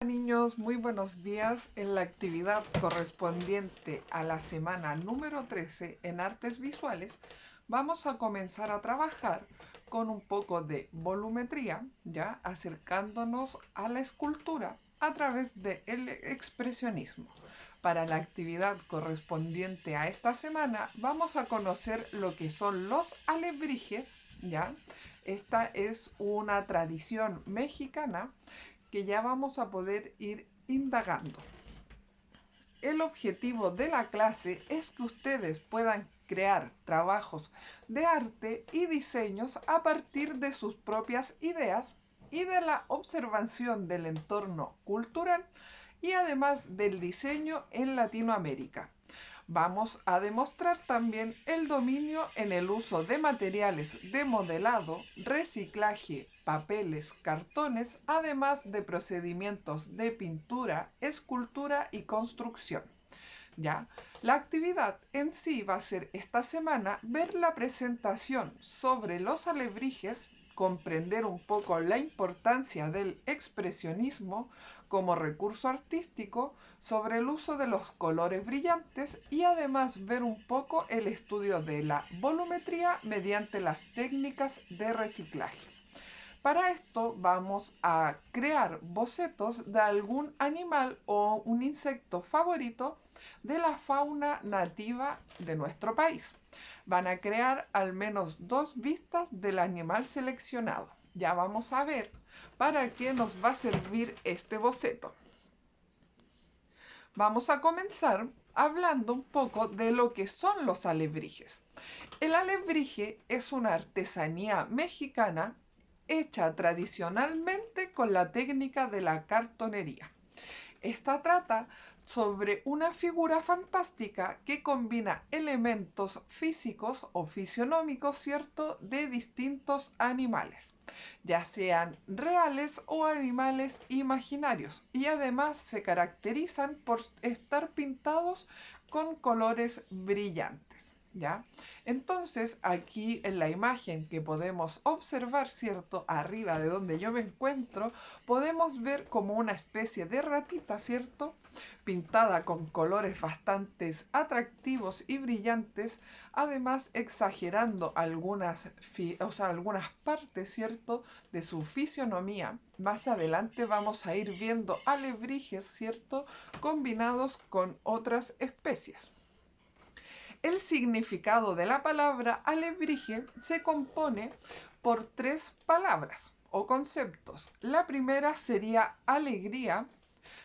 Niños, muy buenos días. En la actividad correspondiente a la semana número 13 en artes visuales, vamos a comenzar a trabajar con un poco de volumetría, ya acercándonos a la escultura a través del expresionismo. Para la actividad correspondiente a esta semana, vamos a conocer lo que son los alebrijes, ya. Esta es una tradición mexicana que ya vamos a poder ir indagando. El objetivo de la clase es que ustedes puedan crear trabajos de arte y diseños a partir de sus propias ideas y de la observación del entorno cultural y además del diseño en Latinoamérica. Vamos a demostrar también el dominio en el uso de materiales de modelado, reciclaje, papeles, cartones, además de procedimientos de pintura, escultura y construcción. ¿Ya? La actividad en sí va a ser esta semana ver la presentación sobre los alebrijes, comprender un poco la importancia del expresionismo como recurso artístico, sobre el uso de los colores brillantes y además ver un poco el estudio de la volumetría mediante las técnicas de reciclaje. Para esto vamos a crear bocetos de algún animal o un insecto favorito de la fauna nativa de nuestro país. Van a crear al menos 2 vistas del animal seleccionado. Ya vamos a ver para qué nos va a servir este boceto. Vamos a comenzar hablando un poco de lo que son los alebrijes. El alebrije es una artesanía mexicana hecha tradicionalmente con la técnica de la cartonería. Esta trata sobre una figura fantástica que combina elementos físicos o fisionómicos, ¿cierto?, de distintos animales, ya sean reales o animales imaginarios, y además se caracterizan por estar pintados con colores brillantes. ¿Ya? Entonces, aquí en la imagen que podemos observar, ¿cierto? Arriba de donde yo me encuentro, podemos ver como una especie de ratita, ¿cierto? Pintada con colores bastante atractivos y brillantes, además exagerando algunas partes, ¿cierto?, de su fisionomía. Más adelante vamos a ir viendo alebrijes, ¿cierto?, combinados con otras especies. El significado de la palabra alebrije se compone por 3 palabras o conceptos. La primera sería alegría,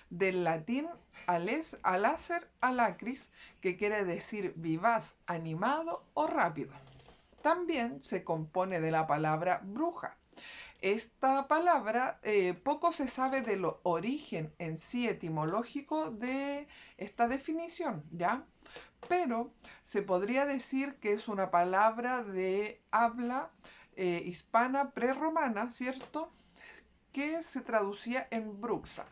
del latín alacer, alacris, que quiere decir vivaz, animado o rápido. También se compone de la palabra bruja. Esta palabra, poco se sabe del origen en sí etimológico de esta definición, ¿ya? Pero se podría decir que es una palabra de habla hispana prerromana, ¿cierto?, que se traducía en bruxa.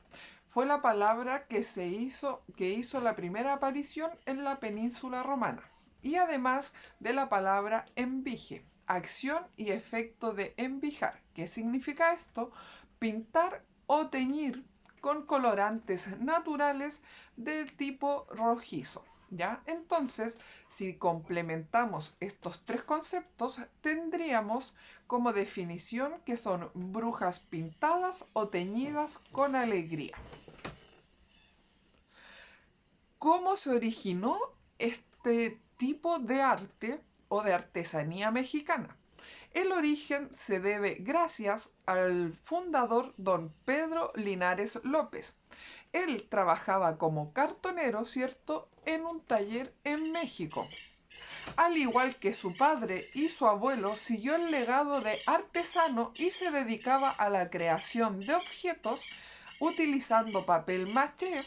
Fue la palabra que hizo la primera aparición en la península romana. Y además de la palabra envige, acción y efecto de envijar. ¿Qué significa esto? Pintar o teñir con colorantes naturales del tipo rojizo. ¿Ya? Entonces, si complementamos estos 3 conceptos, tendríamos como definición que son brujas pintadas o teñidas con alegría. ¿Cómo se originó este tipo de arte o de artesanía mexicana? El origen se debe gracias al fundador don Pedro Linares López. Él trabajaba como cartonero, ¿cierto?, en un taller en México. Al igual que su padre y su abuelo, siguió el legado de artesano y se dedicaba a la creación de objetos utilizando papel maché.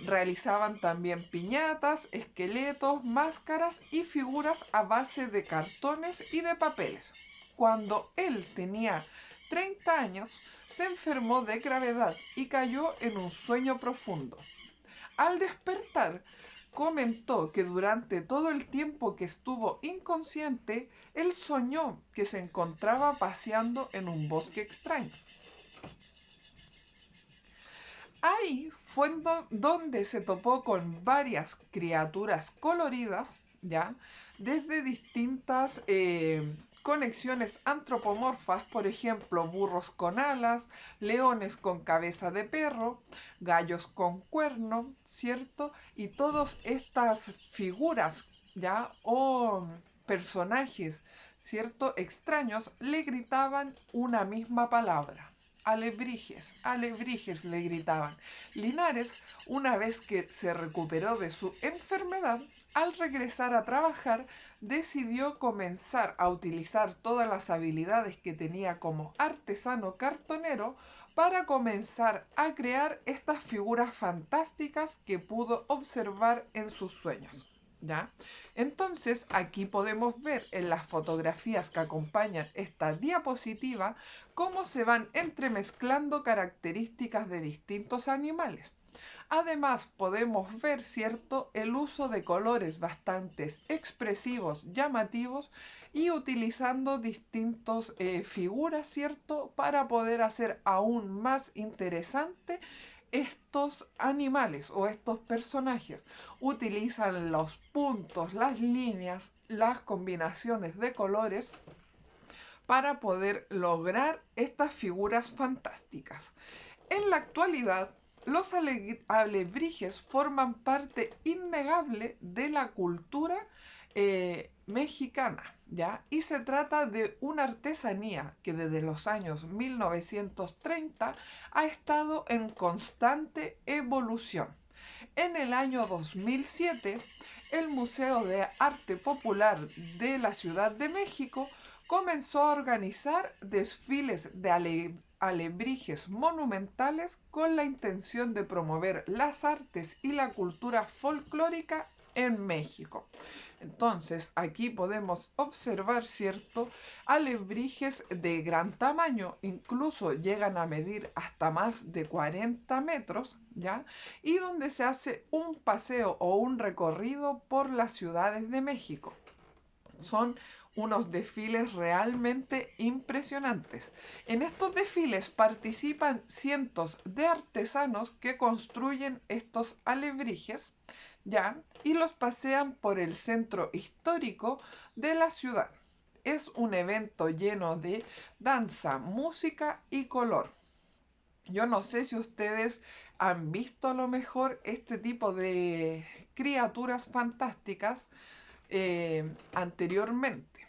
Realizaban también piñatas, esqueletos, máscaras y figuras a base de cartones y de papeles. Cuando él tenía 30 años, se enfermó de gravedad y cayó en un sueño profundo. Al despertar, comentó que durante todo el tiempo que estuvo inconsciente, él soñó que se encontraba paseando en un bosque extraño. fue donde se topó con varias criaturas coloridas, ¿ya? Desde distintas conexiones antropomorfas, por ejemplo, burros con alas, leones con cabeza de perro, gallos con cuerno, ¿cierto? Y todas estas figuras, ¿ya? O personajes, ¿cierto? Extraños le gritaban una misma palabra. Alebrijes, alebrijes le gritaban. Linares, una vez que se recuperó de su enfermedad, al regresar a trabajar, decidió comenzar a utilizar todas las habilidades que tenía como artesano cartonero para comenzar a crear estas figuras fantásticas que pudo observar en sus sueños. ¿Ya? Entonces, aquí podemos ver en las fotografías que acompañan esta diapositiva cómo se van entremezclando características de distintos animales. Además, podemos ver, ¿cierto?, el uso de colores bastante expresivos, llamativos y utilizando distintas figuras, ¿cierto?, para poder hacer aún más interesante estos animales o estos personajes. Utilizan los puntos, las líneas, las combinaciones de colores para poder lograr estas figuras fantásticas. En la actualidad, los alebrijes forman parte innegable de la cultura mexicana, ¿ya? Y se trata de una artesanía que desde los años 1930 ha estado en constante evolución. En el año 2007, el Museo de Arte Popular de la Ciudad de México comenzó a organizar desfiles de alebrijes monumentales con la intención de promover las artes y la cultura folclórica en México. Entonces, aquí podemos observar, ¿cierto?, alebrijes de gran tamaño, incluso llegan a medir hasta más de 40 metros, ¿ya? Y donde se hace un paseo o un recorrido por las ciudades de México. Son unos desfiles realmente impresionantes. En estos desfiles participan cientos de artesanos que construyen estos alebrijes, ¿ya? Y los pasean por el centro histórico de la ciudad. Es un evento lleno de danza, música y color. Yo no sé si ustedes han visto a lo mejor este tipo de criaturas fantásticas anteriormente.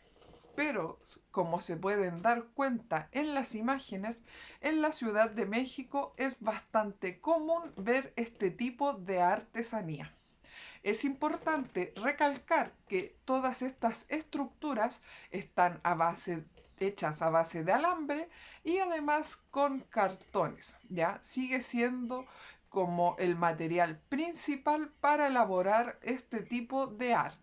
Pero, como se pueden dar cuenta en las imágenes, en la Ciudad de México es bastante común ver este tipo de artesanía. Es importante recalcar que todas estas estructuras están hechas a base de alambre y además con cartones, ¿ya? Sigue siendo como el material principal para elaborar este tipo de arte.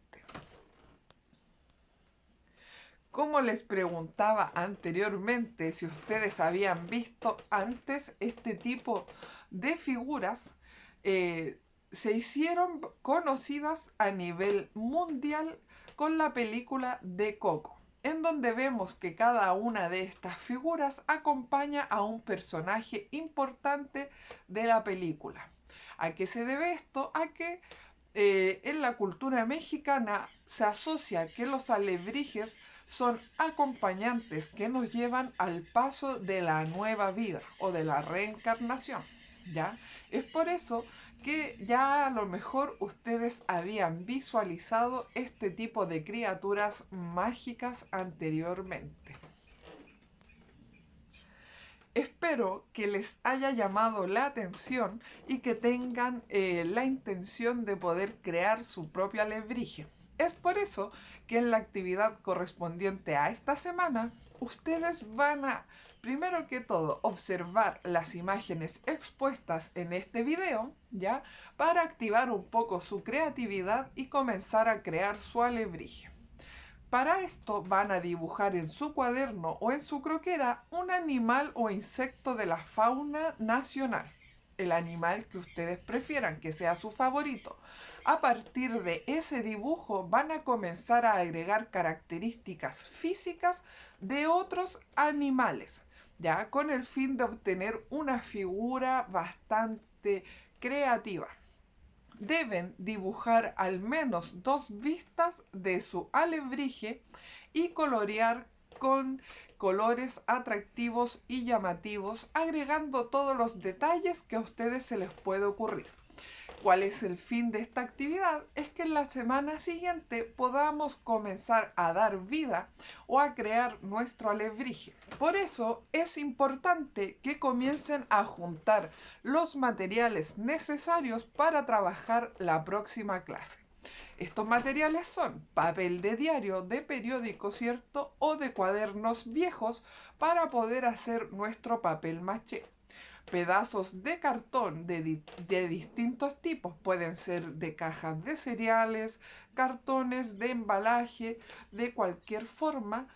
Como les preguntaba anteriormente, si ustedes habían visto antes este tipo de figuras, se hicieron conocidas a nivel mundial con la película de Coco, en donde vemos que cada una de estas figuras acompaña a un personaje importante de la película. ¿A qué se debe esto? A que en la cultura mexicana se asocia que los alebrijes son acompañantes que nos llevan al paso de la nueva vida o de la reencarnación, ¿ya? Es por eso que ya a lo mejor ustedes habían visualizado este tipo de criaturas mágicas anteriormente. Espero que les haya llamado la atención y que tengan la intención de poder crear su propio alebrije. Es por eso que en la actividad correspondiente a esta semana, ustedes van a, primero que todo, observar las imágenes expuestas en este video, ¿ya? Para activar un poco su creatividad y comenzar a crear su alebrije. Para esto van a dibujar en su cuaderno o en su croquera un animal o insecto de la fauna nacional, el animal que ustedes prefieran, que sea su favorito. A partir de ese dibujo van a comenzar a agregar características físicas de otros animales. ya con el fin de obtener una figura bastante creativa. Deben dibujar al menos 2 vistas de su alebrije y colorear con colores atractivos y llamativos, agregando todos los detalles que a ustedes se les puede ocurrir. ¿Cuál es el fin de esta actividad? Es que en la semana siguiente podamos comenzar a dar vida o a crear nuestro alebrije. Por eso es importante que comiencen a juntar los materiales necesarios para trabajar la próxima clase. Estos materiales son papel de diario, de periódico, ¿cierto? O de cuadernos viejos para poder hacer nuestro papel maché. Pedazos de cartón de distintos tipos, pueden ser de cajas de cereales, cartones de embalaje, de cualquier forma,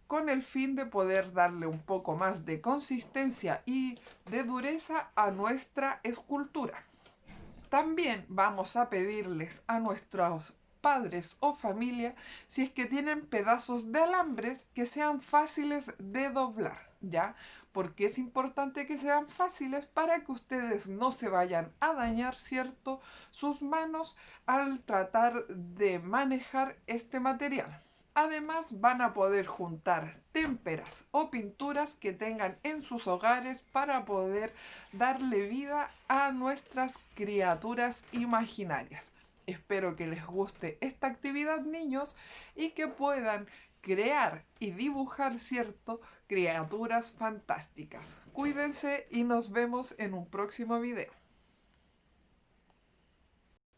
con el fin de poder darle un poco más de consistencia y de dureza a nuestra escultura. También vamos a pedirles a nuestros padres o familia si es que tienen pedazos de alambres que sean fáciles de doblar, ¿ya? Porque es importante que sean fáciles para que ustedes no se vayan a dañar, ¿cierto?, sus manos al tratar de manejar este material. Además, van a poder juntar témperas o pinturas que tengan en sus hogares para poder darle vida a nuestras criaturas imaginarias. Espero que les guste esta actividad, niños, y que puedan crear y dibujar, ¿cierto?, criaturas fantásticas. Cuídense y nos vemos en un próximo video.